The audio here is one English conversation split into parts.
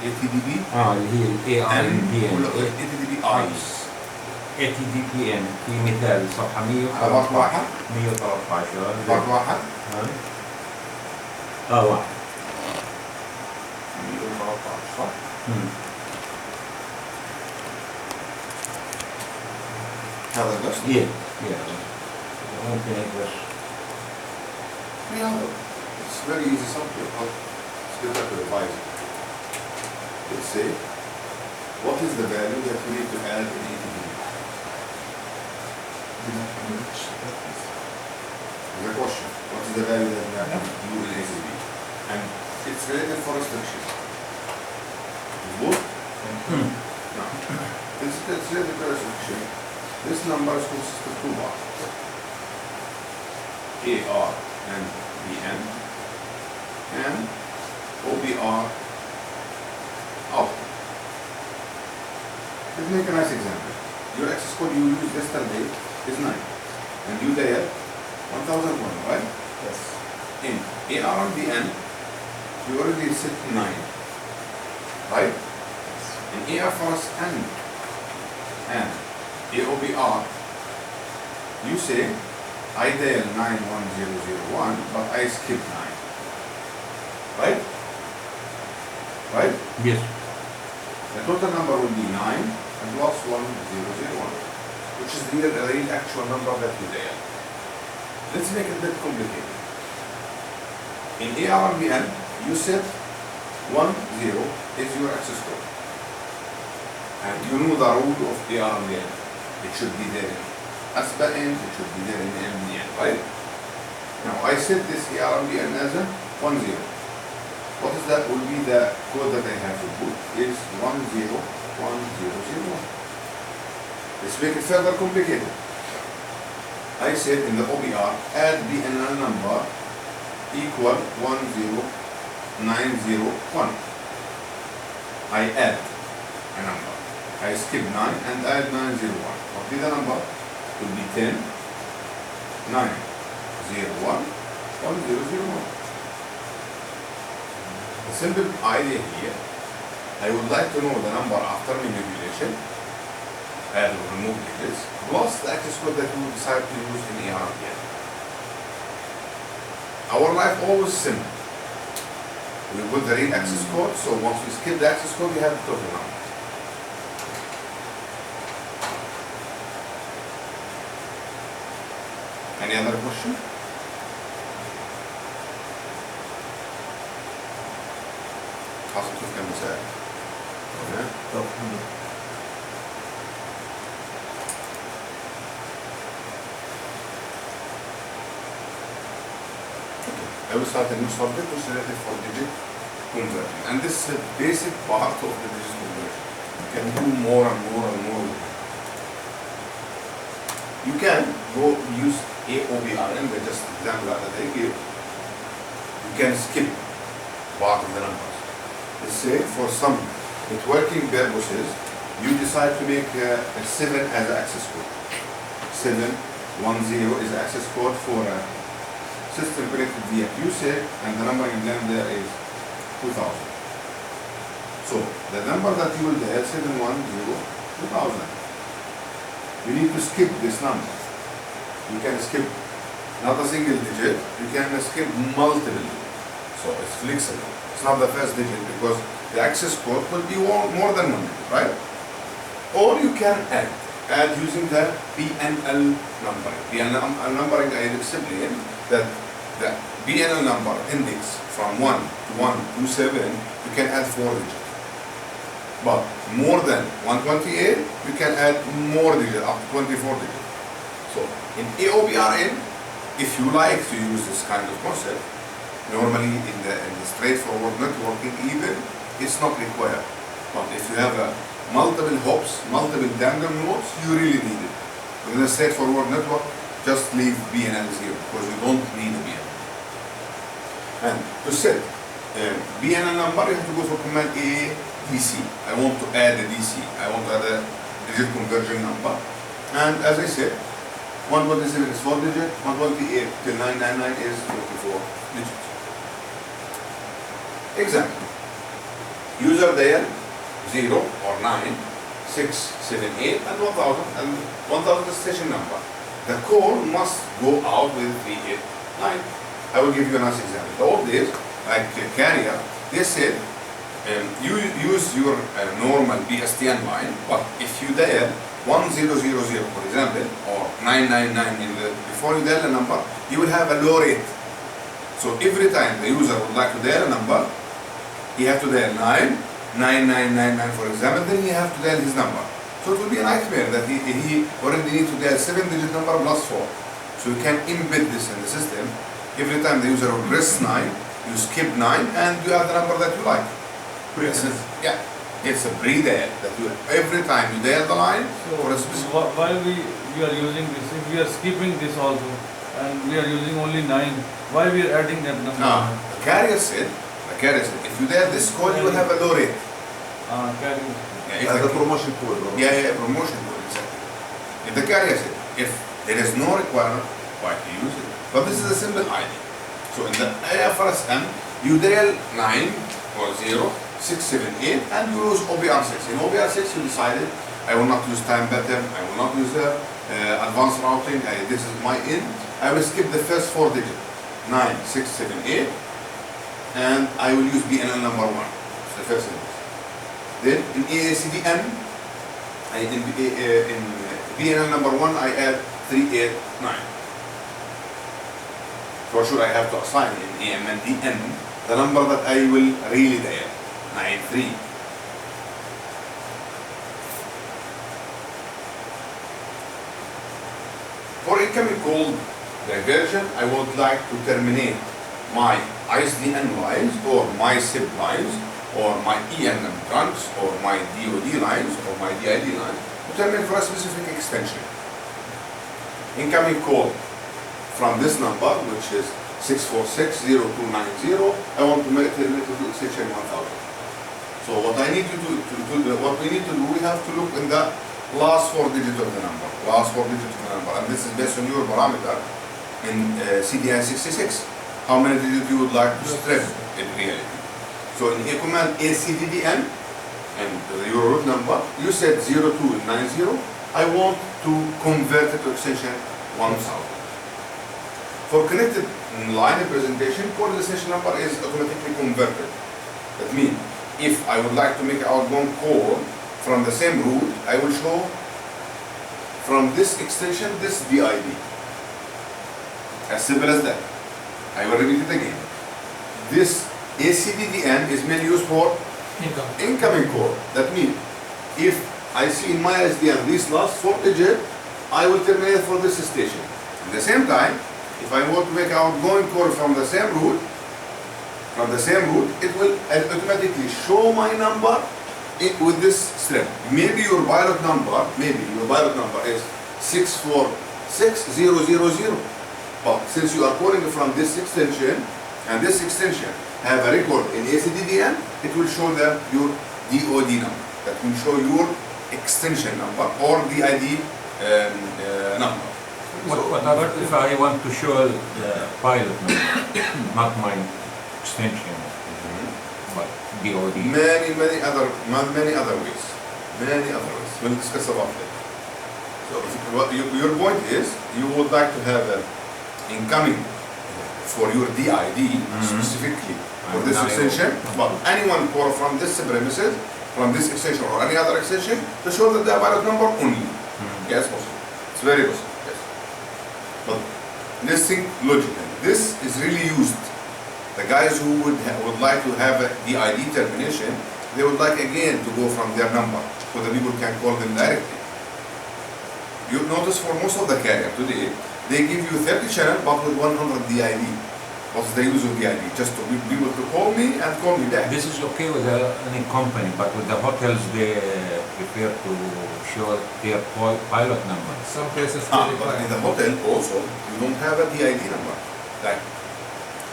ATDB اللي هي الاي ار ام بي ان ATDB ايس اي تي دي بي ان في مثال صفحه 113 بارت واحد 113 بارت واحد واحد 113 صح؟ هذا القصد؟ ممكن هيك بس It's very easy subject, but it's good to revise it. Let's say, what is the value that we need to add in ATDB? The question, what is the value that we have to do in ATDB? And it's related for restriction. Good? No. It's related for restriction. This number is consistent of two parts. AR and BN and OBR output. Let's make a nice example. Your access code you use yesterday is 9 and you dial 1001, right? Yes. In AR and BN you already set 9, right? In AR first and AOBR you say I dial 91001 but I skip 9. Right? Right? Yes. The total number will be 9 and plus 1001, which is the real actual number that you dial. Let's make it a bit complicated. In ARBN, you set 10 is your access code. And you know the rule of ARBN. It should be there in ASBN, it should be there in MBN, right? Now I set this ARBN as a 10. What is that? Will be the code that I have to put is 101001. Let's make it further complicated. I said in the OBR, add BNN number equal 10901. I add a number. I skip 9 and add 901. What be the number? It will be 10, 901, 1001. The simple idea here, I would like to know the number after manipulation, add or remove digits, plus the access code that we will decide to use in ARBN. Our life always simple. We put the real access code, so once we skip the access code, we have the total number. Any other question? حاصل كيف كان مساعد. I will start a new subject which is related for digit conversion. And this is a basic part of the digit conversion. You can do more and more and more. You can go use AOBRN, the just example that I give. You can skip part of the numbers. Let's say for some networking purposes, you decide to make a 7 as an access code. 710 is the access code for a system connected via QSAC, and the number in there is 2000. So the number that you will dial 710-2000. You need to skip this number. You can skip not a single digit, you can skip multiple digits. So it's flexible. It's not the first digit because the access code will be more than 1 digit, right? Or you can add using the BNL numbering. BNL numbering I explained that the BNL number index from 1 to 127, you can add 4 digits. But more than 128, you can add more digits, up to 24 digits. So in AOBRN, if you like to use this kind of concept, normally in the straightforward networking even, it's not required. But if you have multiple hops, multiple tandem nodes, you really need it. In a straightforward network, just leave BNL 0 because you don't need a BNL. And to set BNL number, you have to go for command A, DC. I want to add a DC. I want to add a digit conversion number. And as I said, 127 is 4 digit, 128 till 999 is 24 digits. Example. User dial 0 or 9, 6, 7, 8, and 1000, and 1000 is station number. The call must go out with 389. I will give you a nice example. The old days, like carrier, they said you use your normal PSTN line, but if you dial 1000, for example, or 999 before you dial a number, you will have a low rate. So every time the user would like to dial a number, he has to dial 99999, for example, then he has to dial his number. So it will be a nightmare that he already needs to dial 7-digit number plus 4. So you can embed this in the system. Every time the user will press 9, you skip 9 and you have the number that you like. Yeah, it's a pre-dial that you every time you dial the line. So for a specific. while we are using this, if we are skipping this also, and we are using only 9, why we are adding that number? The carrier said, if you dial this code, you will have a low rate. Carrier. Yeah, the promotion code. Yeah, promotion code, exactly. If the carrier said, if there is no requirement, why to use it? But this is a simple ID. So in the IFRSM, you dial 9 or 0, 6, 7, 8, and you use OBR6. In OBR6, you decided, I will not use time pattern, I will not use advanced routing, this is my in. I will skip the first 4 digits, 9, 6, 7, 8, and I will use BNL number 1. It's the first digit. Then in AACDN, in BNL number 1, I add 389. For sure, I have to assign in AM and DN the number that I will really dial, 93. For incoming call diversion, I would like to terminate my ISDN lines or my SIP lines or my ENM trunks or my DOD lines or my DID lines to terminate for a specific extension. Incoming call from this number, which is 646-0290, I want to make it to extension 1000. So what I need to do, what we need to do, we have to look in the last 4 digits of the number, and this is based on your parameter in CDI 66. How many digits you would like to strip in reality? So in a command ACDDN and your root number, you said 0290. I want to convert it to extension 1000. For connected line representation, call destination number is automatically converted. That means if I would like to make an outbound call from the same route, I will show from this extension this DID. As simple as that. I will repeat it again. This ACDDN is mainly used for incoming call. That means if I see in my SDN these last 4 digits, I will terminate for this station. At the same time, if I want to make an outgoing call from the same route, it will automatically show my number with this strip. Maybe your pilot number is 646-000. But since you are calling from this extension, and this extension have a record in ACDDN, it will show them your DOD number. That will show your extension number or DID number. What if I want to show the pilot number, not my extension, but DOD? Many other ways. We'll discuss about it. So your point is, you would like to have an incoming for your DID specifically for this extension, but anyone call from this premises, from this extension or any other extension, to show that the pilot number only. Yes, possible. It's very possible. Yes. But let's think logically. This is really used. The guys who would like to have a DID termination, they would like again to go from their number so the people can call them directly. You notice for most of the carrier today, they give you 30 channel but with 100 DID. What's the use of DID? Just to be people to call me and call me back. This is okay with any company, but with the hotels they prefer to show their pilot number. Some places But in the hotel also, you don't have a DID number. Like,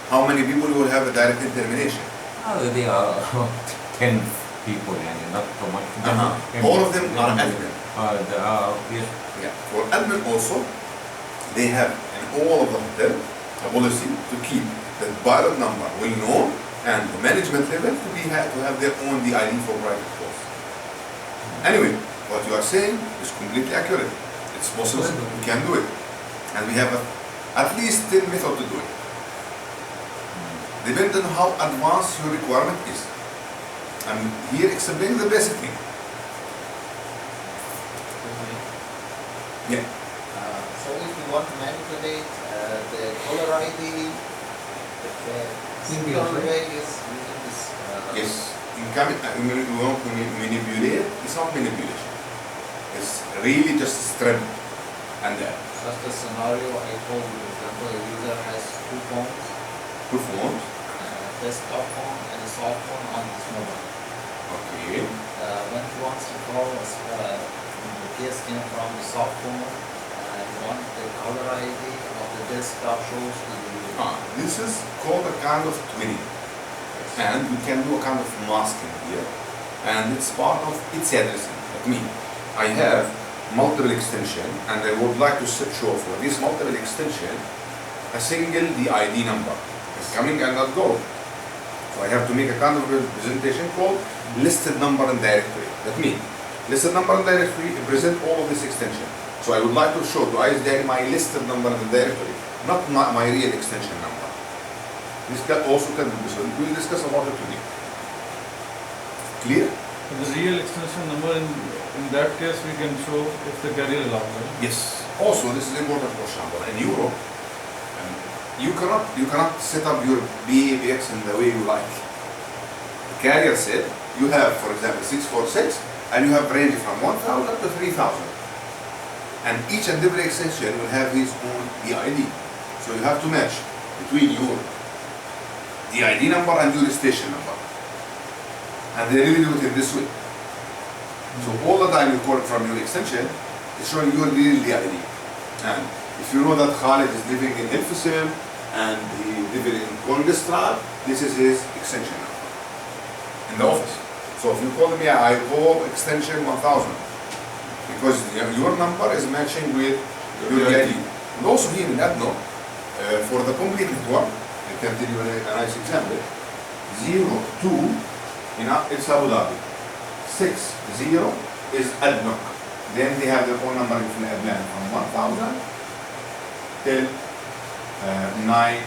how many people will have a direct termination? They are 10 people, and not so much. All of them are admin. Yes. Yeah. For admin also, they have in all of the hotel a policy to keep the pilot number well known and the management level to have their own DID for private calls. Anyway, what you are saying is completely accurate. It's possible, we can do it. And we have at least 10 methods to do it. Depending on how advanced your requirement is. I'm here explaining the basic thing. Yeah. So if you want to manipulate the caller ID, the single way is using this. Yes. When you want to manipulate, it's not manipulation. It's really just strength and that. Just a scenario I told you, for example, a user has two phones, Two phones. desktop phone and a soft phone on his mobile. Okay. When he wants to call us, the case came from the soft phone, he wants the caller ID of the desktop shows to the user. This is called a kind of twinning. And we can do a kind of masking here. And it's part of its addressing. Like me, I have multiple extension and I would like to show for this multiple extension a single DID number. It's coming and not go. So I have to make a kind of representation called listed number and directory. That means listed number and directory represent all of this extension. So I would like to show to ISDN my listed number and directory, not my real extension number. This can also be resolved. We'll discuss about it today. Clear? The real extension number in that case we can show if the carrier allows, right? Yes. Also, this is important for example. In Europe, you cannot set up your BAPX in the way you like. The carrier said you have, for example, 646, and you have range from 1,000 to 3,000. And each and every extension will have his own DID. So you have to match between your DID number and your station number. And they really do it in this way. So all the time you call it from your extension, it's showing your real DID. And if you know that Khalid is living in Elfisem and he living in Kolgestrad, this is his extension number in the office. So if you call me, I call extension 1000 because your number is matching with your DID. And also here in Adno, for the complete network, I can tell you a nice example. 02 it's Abu Dhabi. 60 is Adnoc. Then they have their own number in Adnan from 1000 till 9100.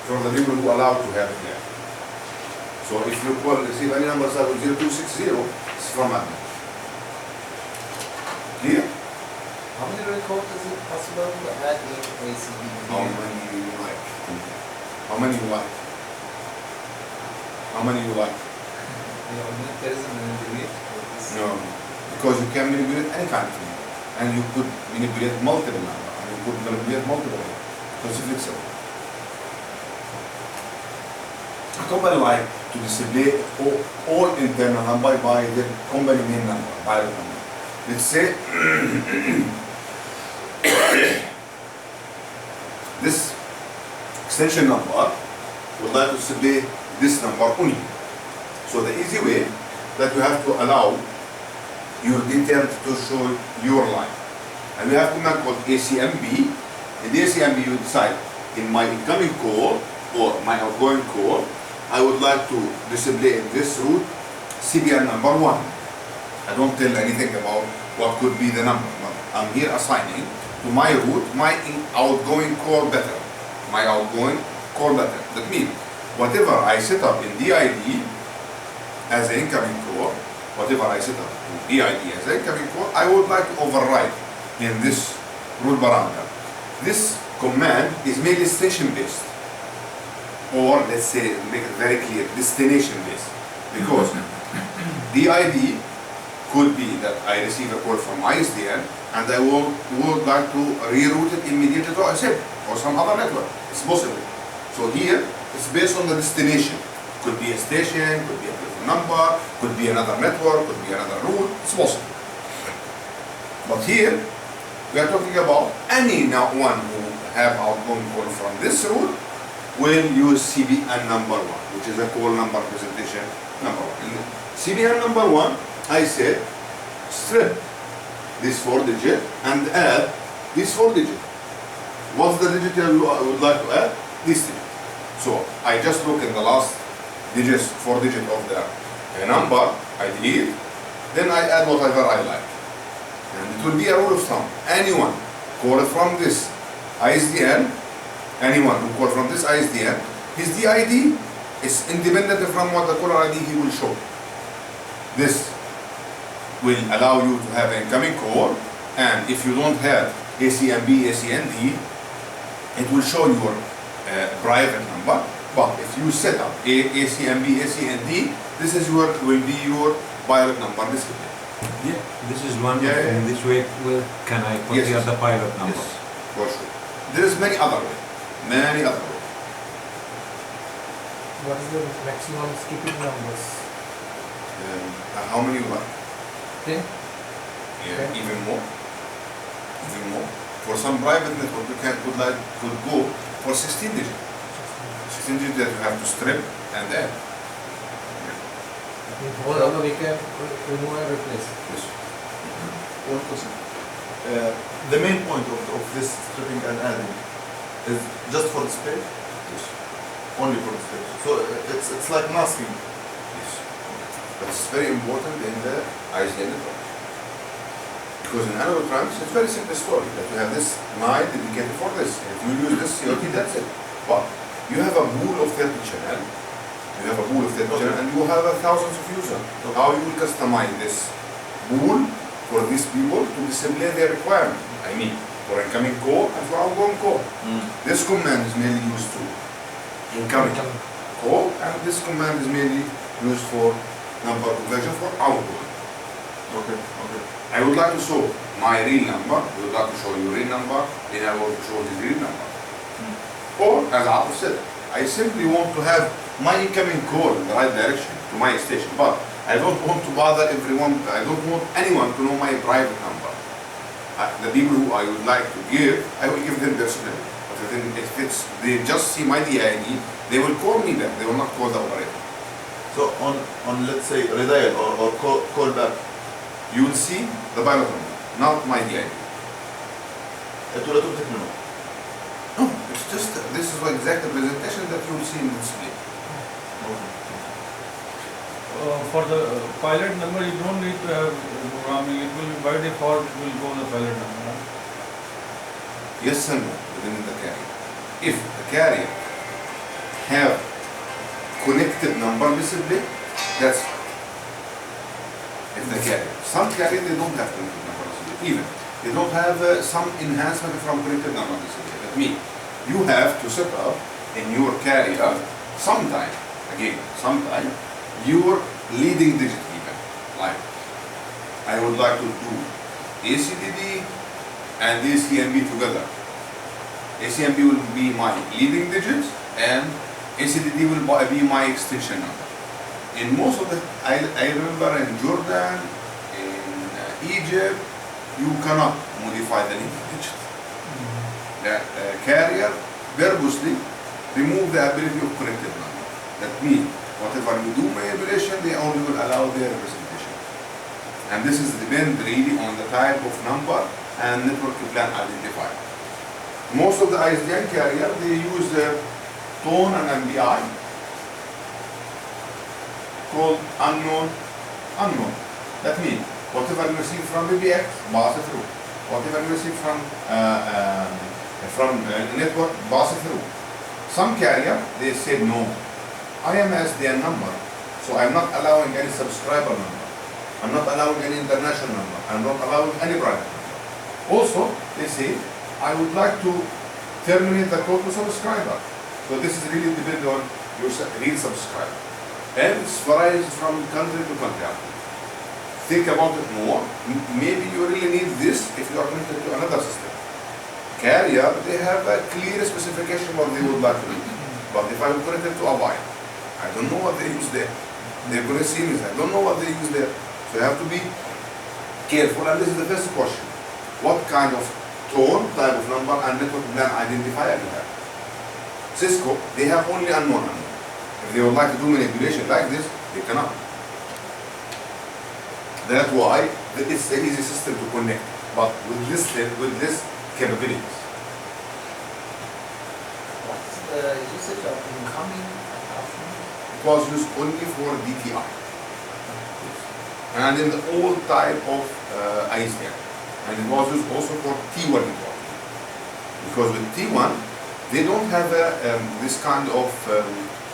For the people who are allowed to have it there. So if you receive any number start with 0260, it's from Adnan. Clear? How many records is it possible to add in ACB? How many you like? How many you like? How many you like? There is a manipulate. No, because you can manipulate any kind of thing. And you could manipulate multiple numbers. And you could manipulate multiple numbers. Because it's flexible. A company like to display all internal number by the company name number, pilot number. Let's say this extension number would like to display this number only. So the easy way that you have to allow your details to show your line. And we have command called ACMB. In the ACMB you decide in my incoming call or my outgoing call, I would like to display in this route CBN number 1. I don't tell anything about what could be the number. I'm here assigning to my route my outgoing call better. My outgoing call better. That means whatever I set up in DID as an incoming call, whatever I set up in DID as an incoming call, I would like to override in this rule parameter. This command is mainly station based, or let's say, make it very clear, destination based. Because DID could be that I receive a call from ISDN and I would like to reroute it immediately to ISIP or some other network. It's possible. So here, it's based on the destination. Could be a station, could be a telephone number, could be another network, could be another route. It's possible. But here, we are talking about any one who have outgoing call from this route will use CBN number 1, which is a call number presentation number 1. In CBN number 1, I said strip this 4 digit and add this 4 digit. What's the digit I would like to add? This digit. So I just look in the last digits, 4 digits of the number, I delete, then I add whatever I like. And it will be a rule of thumb. Anyone call from this ISDN, anyone who call from this ISDN, his DID is independent from what the caller ID he will show. This will allow you to have incoming call, and if you don't have ACMB, ACND, it will show your private number. But if you set up ACMB, ACND, this is will be your pilot number display. Yeah, this is one. Yeah, yeah. In this way, can I put Yes. here the pilot number? Yes, for sure. There is many other ways. Many other ways. What is the maximum skipping numbers? How many you like? 10? Yeah, Okay. even more. Even more. For some private network, you could go for 16 digits. 16 digits that you have to strip and add. In whole number we can remove and replace. Yes. One question. The main point of this stripping and adding is just for display, Yes. only for display. So it's like masking. Yes. But it's very important in the ISDN network. Because in analog trans, it's very simple story that you have this NID dedicated for this. If you use this COT, that's it. But you have a pool of 30 channel, you have a pool of 30 channel, and you have thousands of users. How you will customize this pool for these people to display their requirement? I mean, for incoming call and for outgoing call. This command is mainly used to incoming call, and this command is mainly used for number conversion for outgoing. Okay, okay. I would like to show my real number, I would like to show you real number, then I want to show his real number. Or, as Atif said, I simply want to have my incoming call in the right direction to my station, but I don't want to bother everyone, I don't want anyone to know my private number. The people who I would like to give, I will give them personally. But if they just see my DID, they will call me back, they will not call the operator. So on let's say redial or call back, You will see the pilot number, not my DID. التولات بتكمله. No, it's just, this is the exact presentation that you will see in the display. For the pilot number, you don't need to have programming. It will be by default. It will go the pilot number. Right? Yes and no, within the carrier. If the carrier have connected number display, that's if the carrier. Some carrier they don't have connected number display. Even they don't have some enhancement from connected number display. That means you have to set up in your carrier sometime your leading digit even. Like I would like to do ACDD and ACMB together. ACMB will be my leading digits and ACDD will be my extension number. In most of the, I remember in Jordan, in Egypt, you cannot modify the leading digit. The carrier purposely remove the ability of connected number. That means whatever you do manipulation, they only will allow their representation. And this is depend really on the type of number and network plan identifier. Most of the ISDN carrier, they use tone and MBI called unknown. That means whatever you receive from PBX, pass it through. Whatever you receive from network, pass it through. Some carrier, they said no. I am SDN number, so I'm not allowing any subscriber number. I'm not allowing any international number. I'm not allowing any private number. Also, they say, I would like to terminate the call to subscriber. So this is really dependent on your real subscriber. And it varies from country to country. Think about it more. Maybe you really need this if you are connected to another system. Carrier, they have a clear specification what they would like to do. But if I'm connected to a wire, I don't know what they use there. They're going to see me, I don't know what they use there. So you have to be careful. And this is the first question. What kind of tone, type of number, and network plan identifier you have? Cisco, they have only unknown. If they would like to do manipulation like this, they cannot. That's why it's an easy system to connect, but with this capabilities. usage of incoming option? It was used only for DTI and in the old type of ISDN, and it was used also for T1 network, because with T1 they don't have this kind of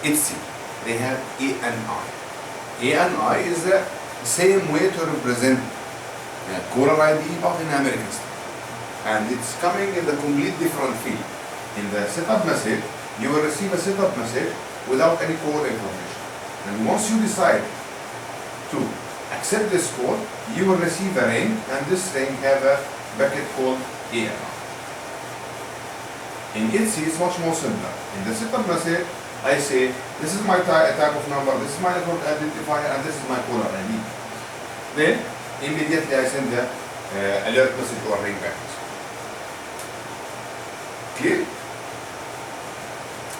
HC, they have ANI. ANI is the same way to represent caller ID but in American style, and it's coming in the complete different field. In the setup message, you will receive a setup message without any code information, and once you decide to accept this code, you will receive a ring, and this ring have a bucket called ANI. In ITSI, it's much more simpler. In the setup message, I say, this is my type of number, this is my network identifier, and this is my caller ID. Then, immediately I send the alert message or ring back. Clear?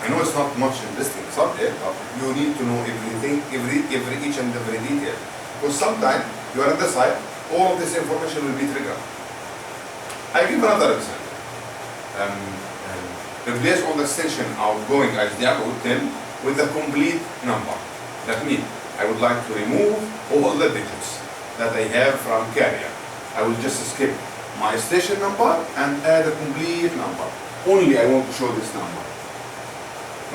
I know it's not much interesting subject, but you need to know everything, each and every detail. Because sometimes you are at the site, all of this information will be triggered. I give another example. Replace all the extension outgoing ISDN or 10 with the complete number. That means I would like to remove all the digits that I have from carrier. I will just skip my station number and add a complete number. Only I want to show this number.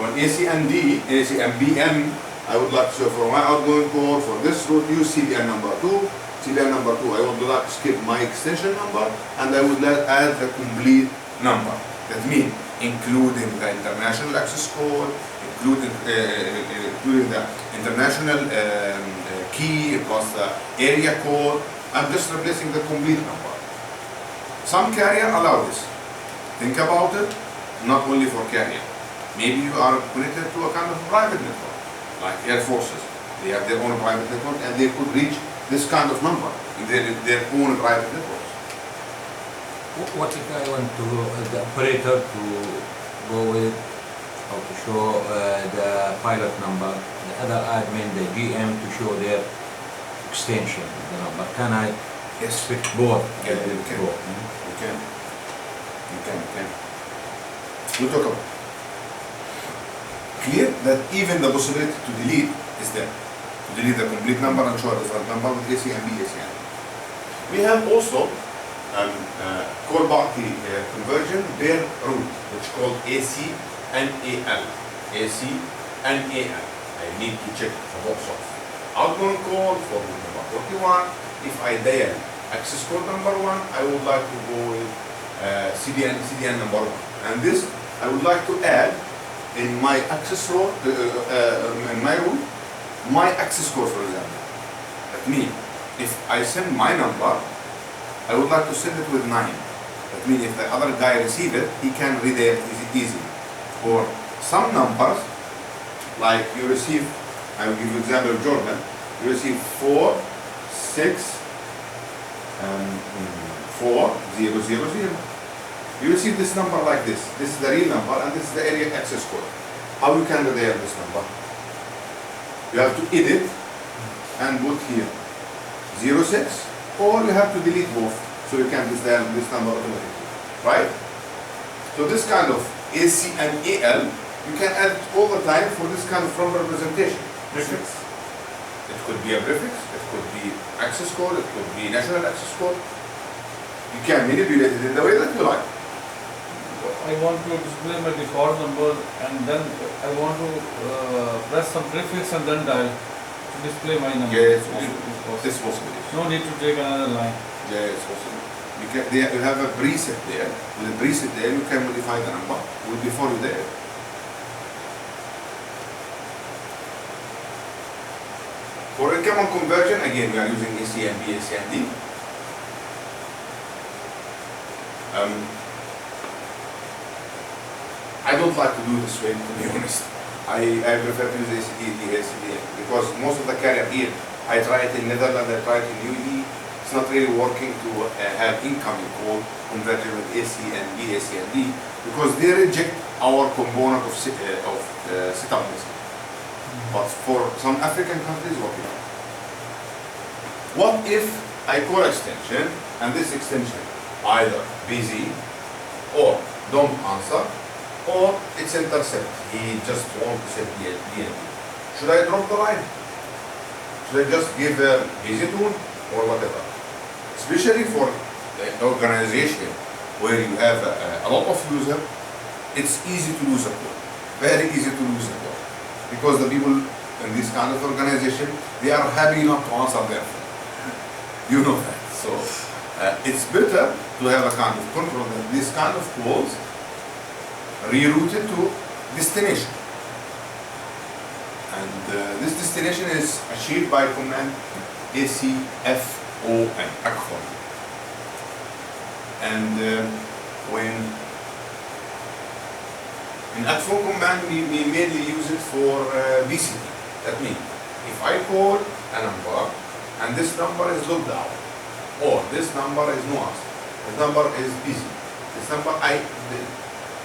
On ACND, ACNBM, I would like to show for my outgoing code for this route, use CDN number 2. CDN number 2, I would like to skip my extension number and I would add the complete number. That means including the international access code, including the international key plus the area code. I'm just replacing the complete number. Some carrier allow this. Think about it, not only for carrier. Maybe you are connected to a kind of private network, like Air Forces. They have their own private network and they could reach this kind of number in their own private networks. What if I want to the operator to go with or to show the pilot number, the other admin, the GM to show their extension, the number? Can I switch both? Yeah, you can. Both? You can. We'll talk about it. Clear that even the possibility to delete is there. To delete the complete number and show a different number with ACNB, ACN. We have also call party conversion per route, which is called ACNAL. ACNAL. I need to check the box of outgoing call for route number 41. If I dial access code number 1, I would like to go with CDN number 1. And this, I would like to add in my access route, in my route, my access code, for example. That means, if I send my number, I would like to send it with 9. That means if the other guy receive it, he can read it easily. Or some numbers, like you receive, I will give you example of Jordan, you receive 4, 6, 4, 0, 0, 0. You receive this number like this. This is the real number and this is the area access code. How you can read this number? You have to edit and put here 06, or you have to delete both so you can dial this number automatically. Right? So this kind of AC and AL, you can add it all the time for this kind of from representation. Prefix. It could be a prefix, it could be access code, it could be national access code. You can manipulate it in the way that you like. I want to display my default number and then I want to press some prefix and then dial to display my number. Yeah, it's possible. No need to take another line. Yeah, it's possible. You have a preset there. With a preset there, you can modify the number before you there. For income conversion, again, we are using ACNB, ACND. I don't like to do this way, to be honest. I prefer to use ACDN because most of the carrier here, I try it in Netherlands, I try it in UAE. It's not really working to have incoming call converted with AC and B, AC and D because they reject our component of setup message. But for some African countries, working. What if I call extension and this extension either busy or don't answer, or it's intercept. He just wants to set DND. Should I drop the line? Should I just give a busy tune or whatever? Especially for the organization where you have a lot of users, it's easy to lose a call. Very easy to lose a call. Because the people in this kind of organization, they are happy not to answer their phone. You know that. So it's better to have a kind of control that this kind of calls rerouted to destination. And this destination is achieved by command ACFON, ACFON. And when in ACFON command we mainly use it for BCT. That means if I call a number and this number is logged out, or this number is no answer, this number is busy, this number I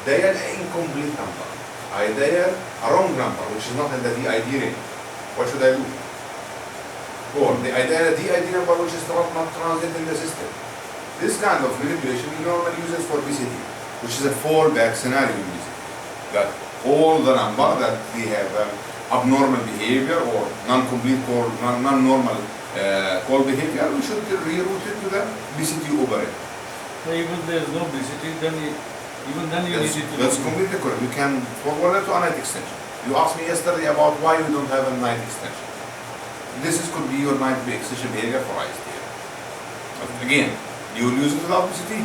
dial an incomplete number, I dial a wrong number which is not in the DID range, what should I do? Or I dial a DID number which is not translated in the system. This kind of manipulation we normally use it for BCT, which is a fallback scenario in BCT. That all the number that we have abnormal behavior or non-complete call, non-normal call behavior, we should reroute it to the BCT operator. So even there is no BCT, then even then you need it to That's completely correct. You can forward it to a night extension. You asked me yesterday about why you don't have a night extension. Could be your night extension behavior for ISDN. But again, you will use it without BCT.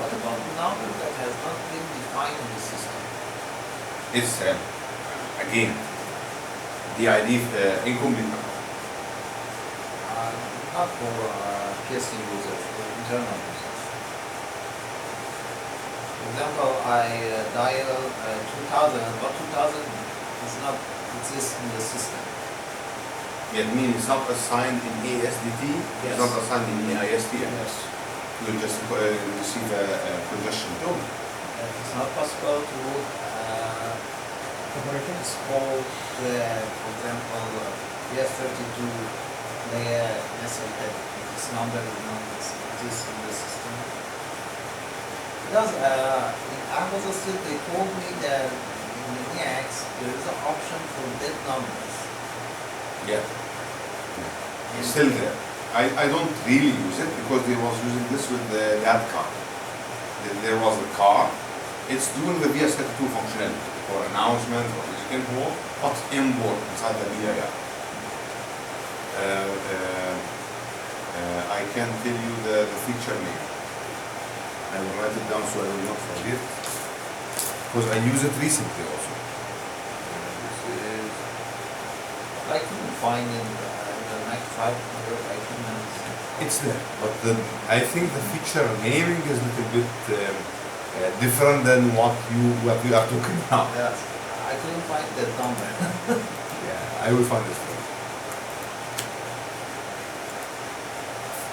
What about the number that has not been defined in the system? It's again the ID incomplete number. Not for casing users, for internal users. For example, I dial 2000, but 2000 does not exist in the system. It means it's not assigned in ASDT, it's not assigned in AISTM. Yes. You just receive a congestion tone. It's not possible to export, for example, PS32 layer message that this number is not exist in the system. Because in Argos still they told me that in the NIAX there is an option for dead numbers. Yeah. It's still there. I don't really use it because they was using this with the DAD card. There was a car. It's doing the VS32 functionality for announcement or music import, but import inside the BIR. I can tell you the feature name. I will write it down so I will not forget. Because I use it recently also. I couldn't find in the Mac 500, I couldn't. It's there, but I think the feature naming is a little bit different than what we are talking about. Yes, I couldn't find that number. Yeah, I will find this for you.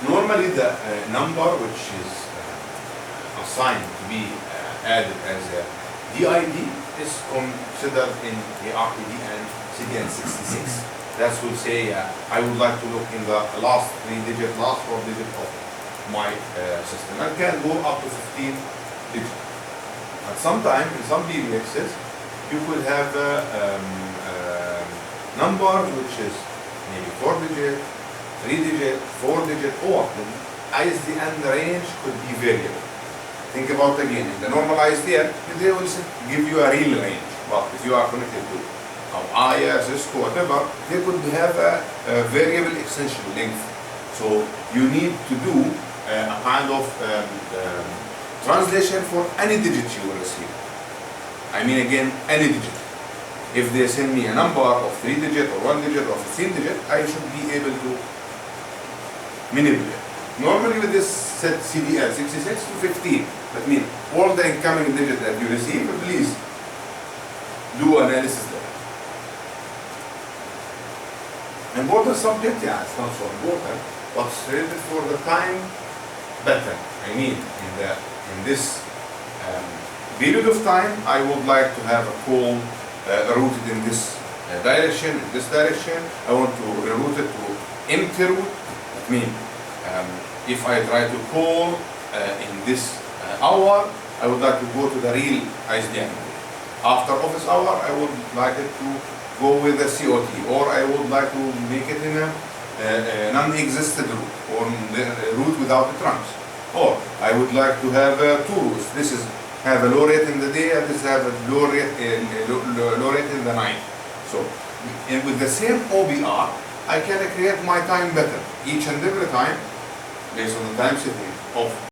Normally the number which is assigned to be added as a DID is considered in the RTD and CDN66. That will say I would like to look in the last 3-digit, last 4-digit of my system. I can go up to 15 digits. But sometimes in some PBXs you could have a number which is maybe 4-digit, 3-digit, 4-digit, or the ISDN range could be variable. Think about again, in the normal ISDN, they will give you a real range. But if you are connected to IIA, Cisco, whatever, they could have a variable extension length. So you need to do a kind of translation for any digit you will receive. I mean again, any digit. If they send me a number of 3-digit or 1-digit or 15-digit, I should be able to manipulate. Normally with this set CDL 66 to 15, that means all the incoming digits that you receive, please do analysis there. Important subject, yeah, it's not so important, but related for the time, better. I mean, in this period of time, I would like to have a call routed in this direction, in this direction. I want to reroute it to empty route. That means if I try to call in this hour, I would like to go to the real ISDN. After office hour, I would like it to go with the COT, or I would like to make it in a non-existent route, or the route without the trunks. Or I would like to have two routes. This is have a low rate in the day, and this have a low rate in the night. So, and with the same OBR, I can create my time better each and every time based on the time setting of